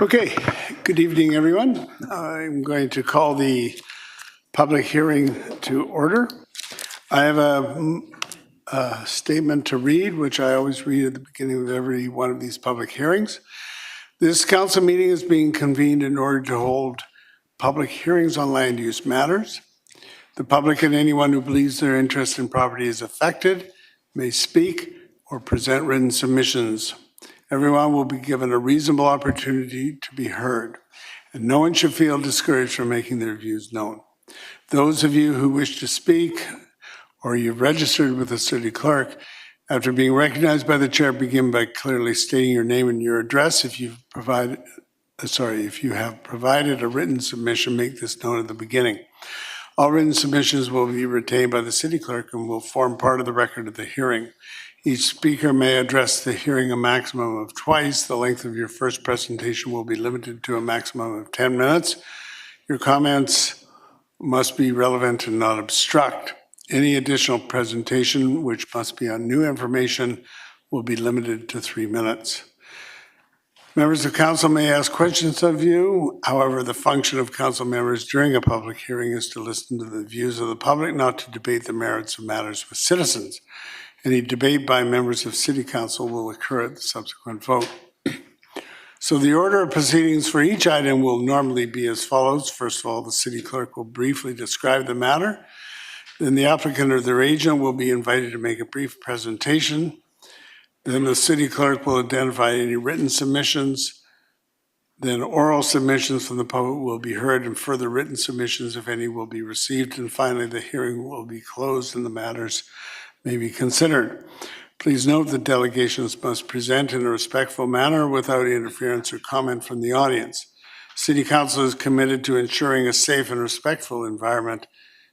Okay, good evening, everyone. I'm going to call the public hearing to order. I have a statement to read, which I always read at the beginning of every one of these public hearings. This council meeting is being convened in order to hold public hearings on land use matters. The public and anyone who believes their interest in property is affected may speak or present written submissions. Everyone will be given a reasonable opportunity to be heard, and no one should feel discouraged from making their views known. Those of you who wish to speak or you've registered with the city clerk, after being recognized by the chair, begin by clearly stating your name and your address. If you have provided a written submission, make this known at the beginning. All written submissions will be retained by the city clerk and will form part of the record of the hearing. Each speaker may address the hearing a maximum of twice. The length of your first presentation will be limited to a maximum of 10 minutes. Your comments must be relevant and not obstruct. Any additional presentation, which must be on new information, will be limited to 3 minutes. Members of council may ask questions of you. However, the function of council members during a public hearing is to listen to the views of the public, not to debate the merits of matters with citizens. Any debate by members of City Council will occur at the subsequent vote. So the order of proceedings for each item will normally be as follows. First of all, the City Clerk will briefly describe the matter. Then the applicant or their agent will be invited to make a brief presentation. Then the City Clerk will identify any written submissions. Then oral submissions from the public will be heard, and further written submissions, if any, will be received. And finally, the hearing will be closed and the matters may be considered. Please note that delegations must present in a respectful manner without interference or comment from the audience. City Council is committed to ensuring a safe and respectful environment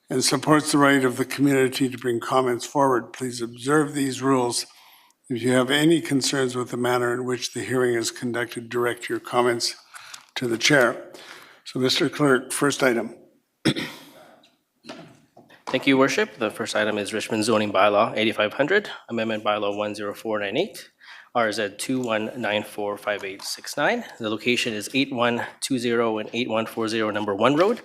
and supports the right of the community to bring comments forward. Please observe these rules. If you have any concerns with the manner in which the hearing is conducted, direct your comments to the chair. So, Mr. Clerk, first item. Thank you, Worship. The first item is Richmond Zoning Bylaw 8500, Amendment Bylaw 10498, RZ 21945869. The location is 8120 and 8140 number 1 road.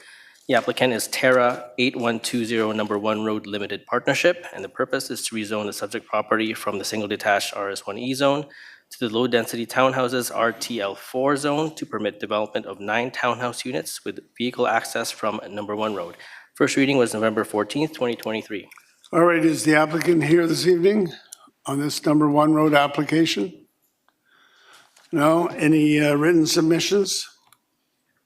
The applicant is Terra 8120 number 1 road limited partnership, and the purpose is to rezone the subject property from the single detached RS1E zone to the low density townhouses RTL4 zone to permit development of 9 townhouse units with vehicle access from number 1 road. First reading was November 14th, 2023. All right, is the applicant here this evening on this number 1 road application? No? Any written submissions?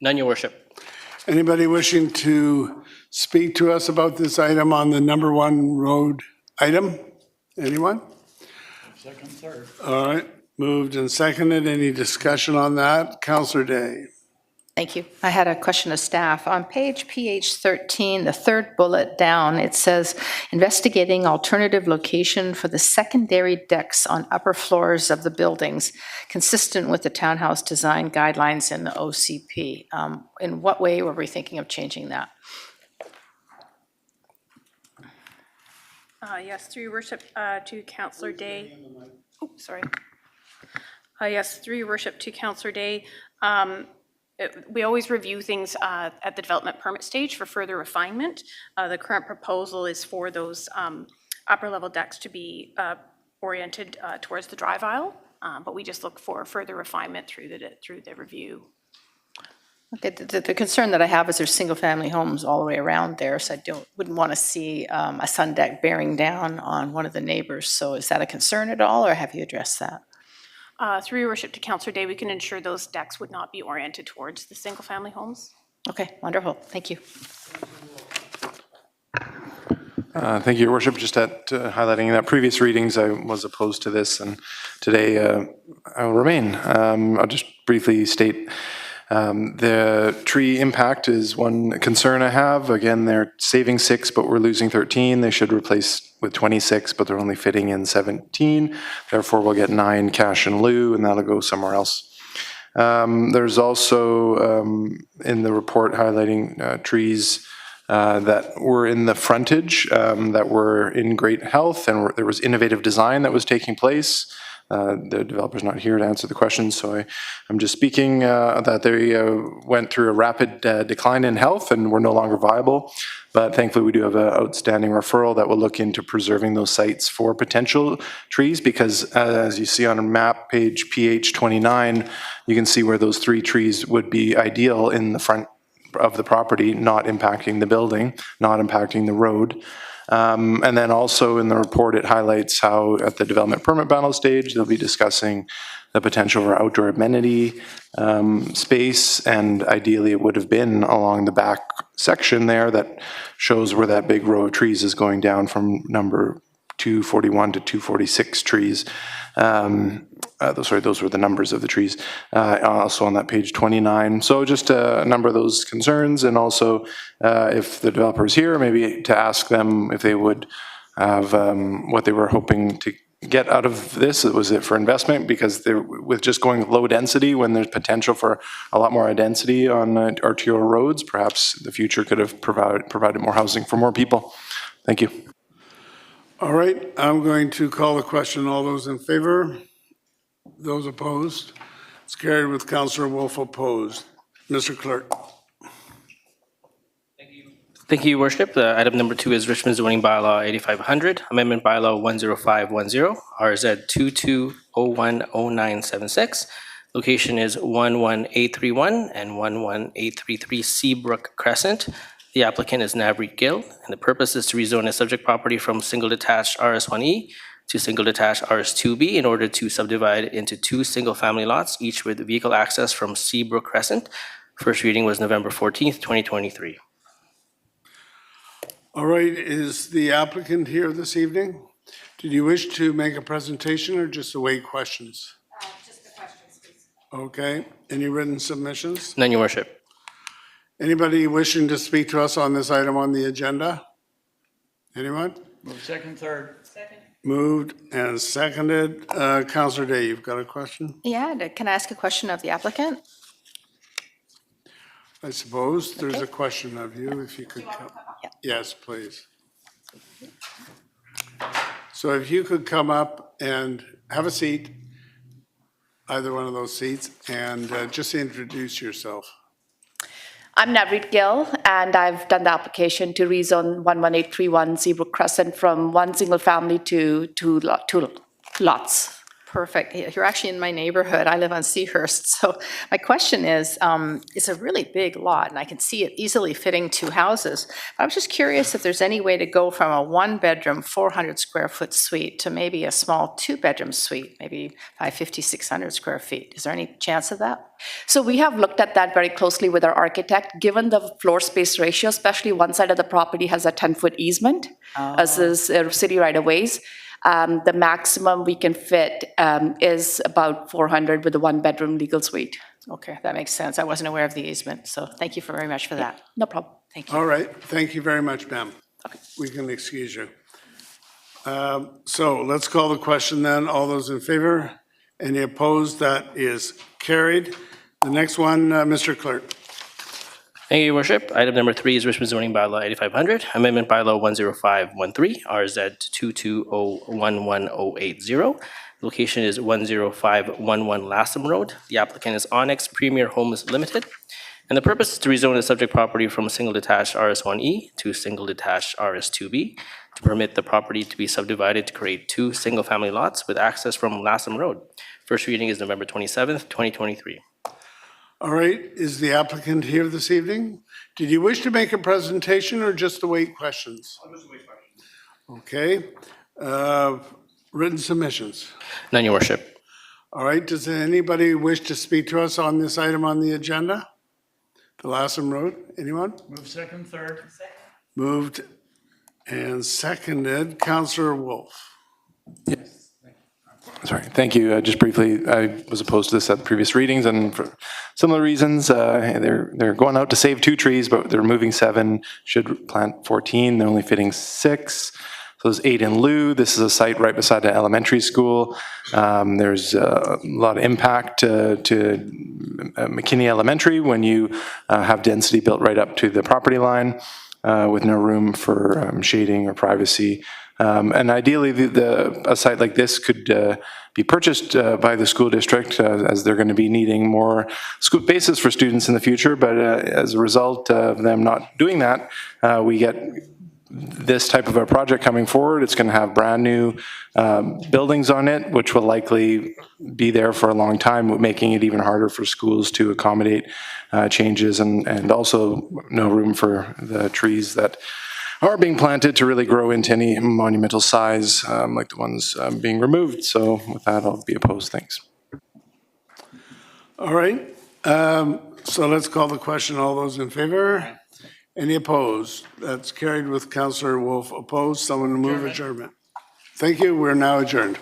None, Your Worship. Anybody wishing to speak to us about this item on the number 1 road item? Anyone? Second, third. All right, moved and seconded. Any discussion on that? Councillor Day. Thank you. I had a question of staff. On page PH13, the third bullet down, it says, investigating alternative location for the secondary decks on upper floors of the buildings, consistent with the townhouse design guidelines in the OCP. In what way were we thinking of changing that? Yes, through your worship to Councillor Day. Oh, sorry. Yes, through your worship to Councillor Day. We always review things at the development permit stage for further refinement. The current proposal is for those upper level decks to be oriented towards the drive aisle, but we just look for further refinement through the review. Okay, the concern that I have is there's single family homes all the way around there, so I wouldn't want to see a sun deck bearing down on one of the neighbors. So is that a concern at all, or have you addressed that? Through your worship to Councillor Day, we can ensure those decks would not be oriented towards the single family homes. Okay, wonderful. Thank you. Thank you, Your Worship. Just at highlighting that previous readings, I was opposed to this, and today I will remain. I'll just briefly state the tree impact is one concern I have. Again, they're saving 6, but we're losing 13. They should replace with 26, but they're only fitting in 17. Therefore, we'll get 9 cash in lieu, and that'll go somewhere else. There's also in the report highlighting trees that were in the frontage that were in great health, and there was innovative design that was taking place. The developer's not here to answer the questions, so I'm just speaking that they went through a rapid decline in health and were no longer viable. But thankfully, we do have an outstanding referral that will look into preserving those sites for potential trees, because as you see on a map, page PH 29, you can see where those 3 trees would be ideal in the front of the property, not impacting the building, not impacting the road. And then also in the report, it highlights how at the development permit battle stage, they'll be discussing the potential for outdoor amenity space, and ideally it would have been along the back section there that shows where that big row of trees is going down from number 241 to 246 trees. Those were the numbers of the trees, also on that page 29. So just a number of those concerns, and also if the developer is here, maybe to ask them if they would have what they were hoping to get out of this. Was it for investment? Because with just going with low density, when there's potential for a lot more density on arterial roads, perhaps the future could have provided more housing for more people. Thank you. All right, I'm going to call the question. All those in favor? Those opposed? It's carried with Councillor Wolf opposed. Mr. Clerk. Thank you, Your Worship. Item number 2 is Richmond Zoning Bylaw 8500, Amendment Bylaw 10510, RZ 22010976. Location is 11831 and 11833 Seabrook Crescent. The applicant is Navreet Gill, and the purpose is to rezone a subject property from single detached RS1E to single detached RS2B in order to subdivide it into 2 single-family lots, each with vehicle access from Seabrook Crescent. First reading was November 14th, 2023. All right, is the applicant here this evening? Did you wish to make a presentation or just await questions? Just the questions, please. Okay, any written submissions? None, Your Worship. Anybody wishing to speak to us on this item on the agenda? Anyone? Move second, third. Moved and seconded. Councillor Day, you've got a question? Yeah, can I ask a question of the applicant? I suppose there's Okay. a question of you, if you could come. Yes, please. So if you could come up and have a seat, either one of those seats, and just introduce yourself. I'm Navreet Gill, and I've done the application to rezone 11831 Seabrook Crescent from one single family to two lots. Perfect. You're actually in my neighborhood. I live on Seahurst. So my question is, it's a really big lot, and I can see it easily fitting 2 houses. But I was just curious if there's any way to go from a 1-bedroom, 400-square-foot suite to maybe a small 2-bedroom suite, maybe 550, 600 square feet. Is there any chance of that? So we have looked at that very closely with our architect. Given the floor space ratio, especially one side of the property has a 10-foot easement, as is city right-of-ways. The maximum we can fit is about 400 with a 1-bedroom legal suite. Okay, that makes sense. I wasn't aware of the easement, so thank you very much for that. No problem. Thank you. All right, thank you very much, ma'am. We can excuse you. So let's call the question then. All those in favor? Any opposed? That is carried. The next one, Mr. Clerk. Thank you, Your Worship. Item number 3 is Richmond Zoning Bylaw 8500, Amendment Bylaw 10513, RZ 22011080. Location is 10511 Lassam Road. The applicant is Onyx Premier Homes Limited, and the purpose is to rezone the subject property from single detached RS1E to single detached RS2B to permit the property to be subdivided to create 2 single-family lots with access from Lassam Road. First reading is November 27th, 2023. All right, is the applicant here this evening? Did you wish to make a presentation or just await questions? I'll just await questions. Okay. Written submissions. None, Your Worship. All right, does anybody wish to speak to us on this item on the agenda? The Lassam Road, anyone? Move second, third. Moved and seconded. Councillor Wolf. Sorry, thank you. Just briefly, I was opposed to this at the previous readings, and for similar reasons. They're going out to save 2 trees, but they're removing 7. Should plant 14. They're only fitting 6. So there's 8 in lieu. This is a site right beside an elementary school. There's a lot of impact to McKinney Elementary when you have density built right up to the property line with no room for shading or privacy. And ideally, a site like this could be purchased by the school district, as they're going to be needing more school spaces for students in the future. But as a result of them not doing that, we get this type of a project coming forward. It's going to have brand new buildings on it, which will likely be there for a long time, making it even harder for schools to accommodate changes, and also no room for the trees that are being planted to really grow into any monumental size like the ones being removed. So with that, I'll be opposed. Thanks. All right. So let's call the question. All those in favor? Any opposed? That's carried with Councillor Wolf opposed. Someone to move adjournment. Thank you. We're now adjourned.